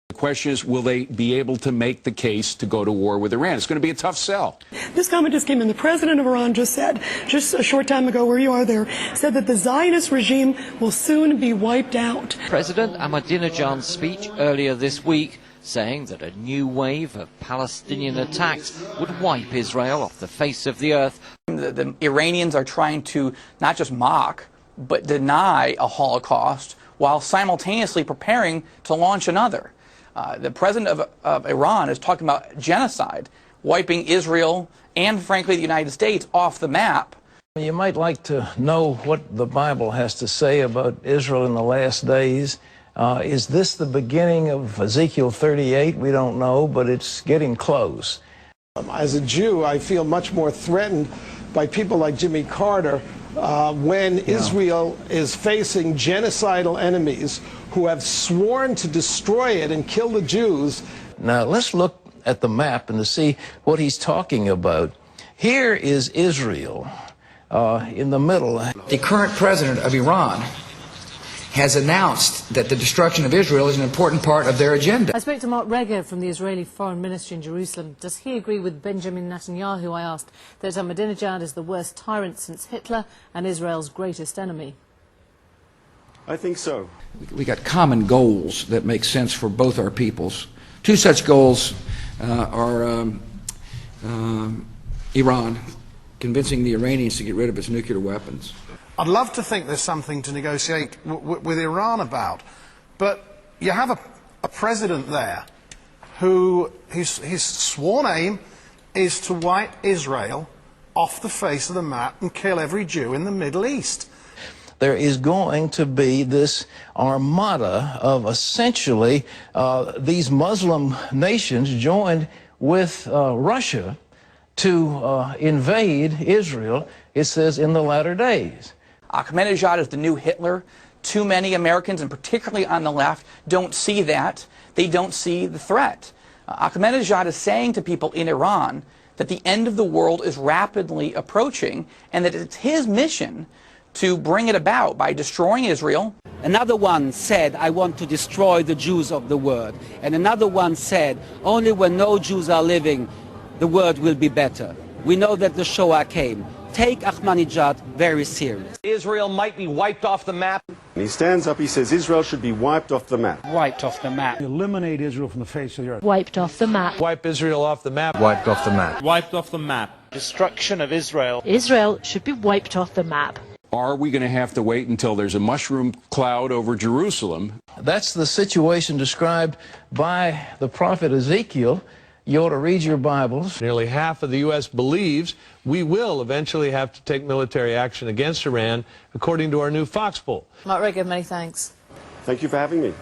The question is, will they be able to make the case to go to war with Iran? It's going to be a tough sell. This comment just came in. The president of Iran just said, just a short time ago, where you are there, said that the Zionist regime will soon be wiped out. President Ahmadinejad's speech earlier this week saying that a new wave of Palestinian attacks would wipe Israel off the face of the earth. The Iranians are trying to not just mock, but deny a Holocaust while simultaneously preparing to launch another. The president of Iran is talking about genocide, wiping Israel and, frankly, the United States off the map. You might like to know what the Bible has to say about Israel in the last days. Is this the beginning of Ezekiel 38? We don't know, but it's getting close. As a Jew, I feel much more threatened by people like Jimmy Carter when Israel is facing genocidal enemies who have sworn to destroy it and kill the Jews. Now, let's look at the map and to see what he's talking about. Here is Israel in the middle. The current president of Iran has announced that the destruction of Israel is an important part of their agenda. I spoke to Mark Regev from the Israeli Foreign Ministry in Jerusalem. Does he agree with Benjamin Netanyahu, I asked, that Ahmadinejad is the worst tyrant since Hitler and Israel's greatest enemy? I think so. We got common goals that make sense for both our peoples. Two such goals are Iran, convincing the Iranians to get rid of its nuclear weapons. I'd love to think there's something to negotiate with Iran about, but you have a president there who his sworn aim is to wipe Israel off the face of the map and kill every Jew in the Middle East. There is going to be this armada of essentially these Muslim nations joined with Russia to invade Israel, it says, in the latter days. Ahmadinejad is the new Hitler. Too many Americans, and particularly on the left, don't see that. They don't see the threat. Ahmadinejad is saying to people in Iran that the end of the world is rapidly approaching and that it's his mission to bring it about by destroying Israel. Another one said, I want to destroy the Jews of the world. And another one said, only when no Jews are living, the world will be better. We know that the Shoah came. Take Ahmadinejad very serious. Israel might be wiped off the map. And he stands up, he says Israel should be wiped off the map. Wiped off the map. Eliminate Israel from the face of the earth. Wiped off the map. Wipe Israel off the map. Wiped off the map. Wiped off the map. Destruction of Israel. Israel should be wiped off the map. Are we going to have to wait until there's a mushroom cloud over Jerusalem? That's the situation described by the prophet Ezekiel. You ought to read your Bibles. Nearly half of the U.S. believes we will eventually have to take military action against Iran, according to our new Fox poll. Mark Regev, many thanks. Thank you for having me.